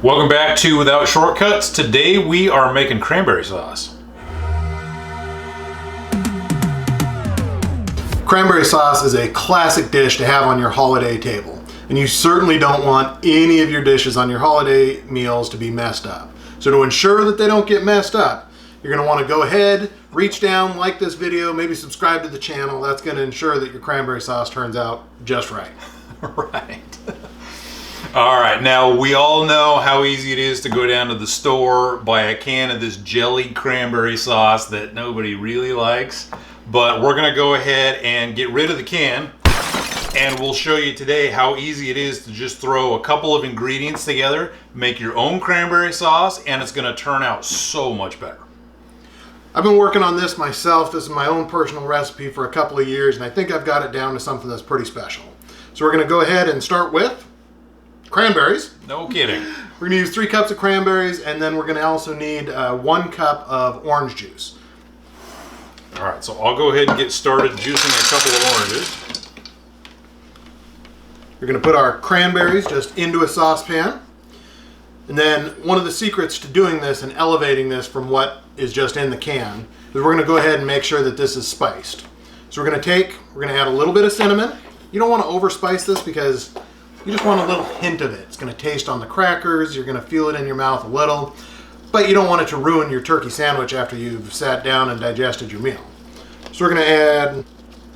Welcome back to Without Shortcuts. Today we are making cranberry sauce. Cranberry sauce is a classic dish to have on your holiday table, and you certainly don't want any of your dishes on your holiday meals to be messed up. So to ensure that they don't get messed up, you're going to want to go ahead, reach down, like this video, maybe subscribe to the channel. That's going to ensure that your cranberry sauce turns out just right. Right. All right, now we all know how easy it is to go down to the store, buy a can of this jellied cranberry sauce that nobody really likes. But we're gonna go ahead and get rid of the can, and we'll show you today how easy it is to just throw a couple of ingredients together, make your own cranberry sauce, and it's gonna turn out so much better. I've been working on this myself. This is my own personal recipe for a couple of years, and I think I've got it down to something that's pretty special. So we're gonna go ahead and start with cranberries. No kidding. We're gonna use 3 cups of cranberries, and then we're gonna also need 1 cup of orange juice. All right, so I'll go ahead and get started juicing a couple of oranges. We're gonna put our cranberries just into a saucepan. And then one of the secrets to doing this and elevating this from what is just in the can is we're gonna go ahead and make sure that this is spiced. So we're gonna add a little bit of cinnamon. You don't wanna overspice this because you just want a little hint of it. It's gonna taste on the crackers, you're gonna feel it in your mouth a little, but you don't want it to ruin your turkey sandwich after you've sat down and digested your meal. So we're gonna add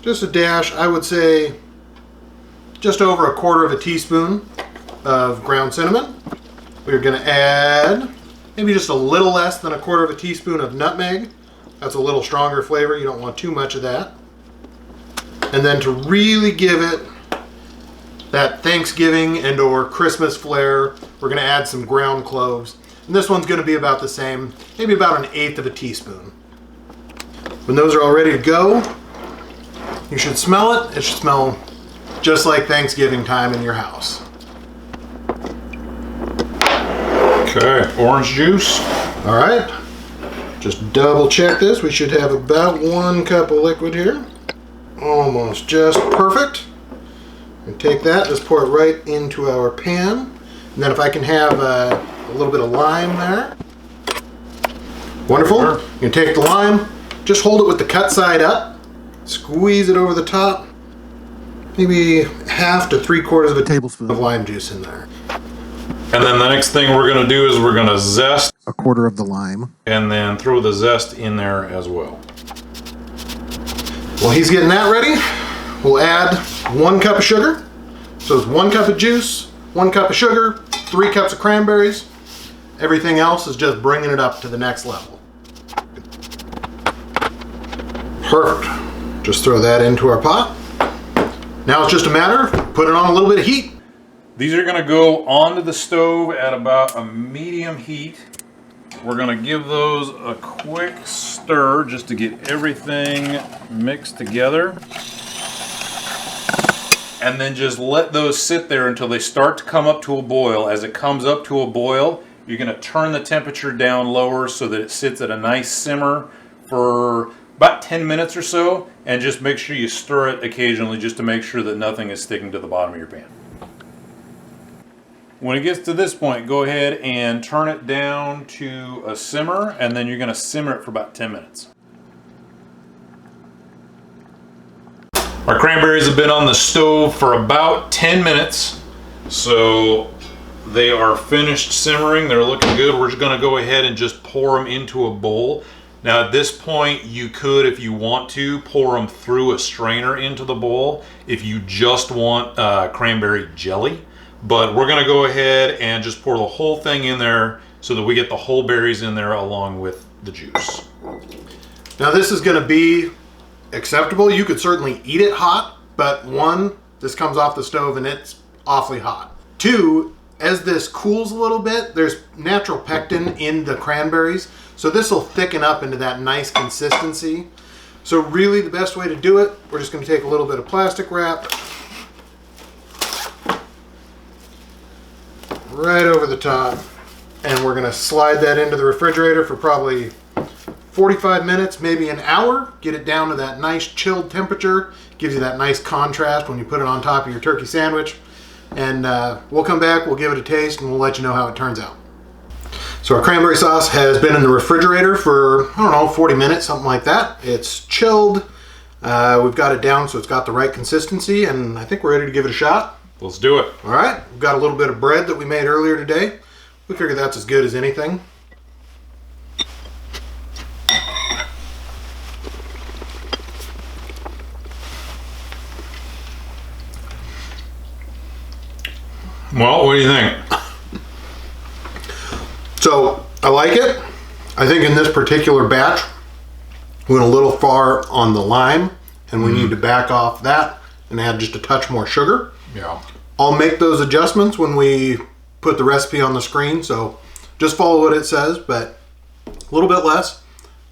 just a dash, I would say just over 1/4 teaspoon of ground cinnamon. We're gonna add maybe just a little less than 1/4 teaspoon of nutmeg. That's a little stronger flavor, you don't want too much of that. And then to really give it that Thanksgiving and or Christmas flair, we're gonna add some ground cloves. And this one's gonna be about the same, maybe about 1/8 teaspoon. When those are all ready to go, you should smell it. It should smell just like Thanksgiving time in your house. Okay, orange juice. All right, just double check this. We should have about 1 cup of liquid here. Almost just perfect. And take that, just pour it right into our pan. And then if I can have a little bit of lime there. Wonderful. Sure. You can take the lime, just hold it with the cut side up, squeeze it over the top, maybe 1/2 to 3/4 tablespoon of lime juice in there. And then the next thing we're gonna do is we're gonna zest 1/4 of the lime. and then throw the zest in there as well. While he's getting that ready, we'll add 1 cup of sugar. So it's 1 cup of juice, 1 cup of sugar, 3 cups of cranberries. Everything else is just bringing it up to the next level. Perfect. Just throw that into our pot. Now it's just a matter of putting on a little bit of heat. These are gonna go onto the stove at about a medium heat. We're gonna give those a quick stir just to get everything mixed together. And then just let those sit there until they start to come up to a boil. As it comes up to a boil, you're gonna turn the temperature down lower so that it sits at a nice simmer for about 10 minutes or so, and just make sure you stir it occasionally just to make sure that nothing is sticking to the bottom of your pan. When it gets to this point, go ahead and turn it down to a simmer, and then you're gonna simmer it for about 10 minutes. Our cranberries have been on the stove for about 10 minutes, so they are finished simmering. They're looking good. We're just gonna go ahead and just pour them into a bowl. Now at this point, you could, if you want to, pour them through a strainer into the bowl if you just want cranberry jelly. But we're gonna go ahead and just pour the whole thing in there so that we get the whole berries in there along with the juice. Now this is gonna be acceptable. You could certainly eat it hot, but 1, this comes off the stove and it's awfully hot. 2, as this cools a little bit, there's natural pectin in the cranberries, so this will thicken up into that nice consistency. So really the best way to do it, we're just gonna take a little bit of plastic wrap, right over the top, and we're gonna slide that into the refrigerator for probably 45 minutes, maybe an hour. Get it down to that nice chilled temperature. Gives you that nice contrast when you put it on top of your turkey sandwich. And we'll come back, we'll give it a taste, and we'll let you know how it turns out. So our cranberry sauce has been in the refrigerator for, I don't know, 40 minutes, something like that. It's chilled. We've got it down so it's got the right consistency, and I think we're ready to give it a shot. Let's do it. All right, we've got a little bit of bread that we made earlier today. We figure that's as good as anything. Well, what do you think? So, I like it. I think in this particular batch, we went a little far on the lime, and we need to back off that and add just a touch more sugar. Yeah. I'll make those adjustments when we put the recipe on the screen, so just follow what it says, but a little bit less.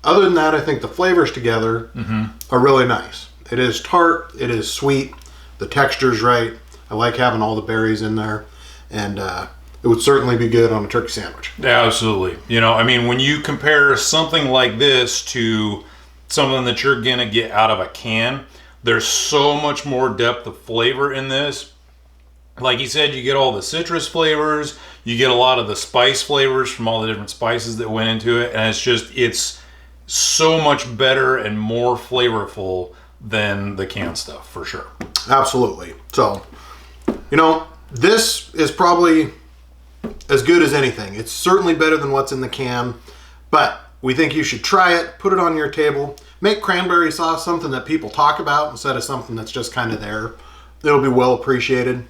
Other than that, I think the flavors together are really nice. It is tart, it is sweet, the texture's right. I like having all the berries in there, and it would certainly be good on a turkey sandwich. Absolutely. You know, I mean, when you compare something like this to something that you're gonna get out of a can, there's so much more depth of flavor in this. Like you said, you get all the citrus flavors, you get a lot of the spice flavors from all the different spices that went into it, and it's so much better and more flavorful than the canned stuff, for sure. Absolutely. So, you know, this is probably as good as anything. It's certainly better than what's in the can, but we think you should try it, put it on your table, make cranberry sauce something that people talk about instead of something that's just kind of there. It'll be well appreciated.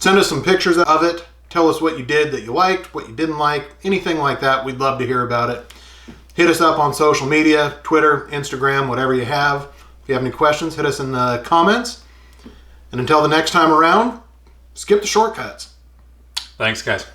Send us some pictures of it. Tell us what you did that you liked, what you didn't like, anything like that. We'd love to hear about it. Hit us up on social media, Twitter, Instagram, whatever you have. If you have any questions, hit us in the comments. And until the next time around, skip the shortcuts. Thanks, guys.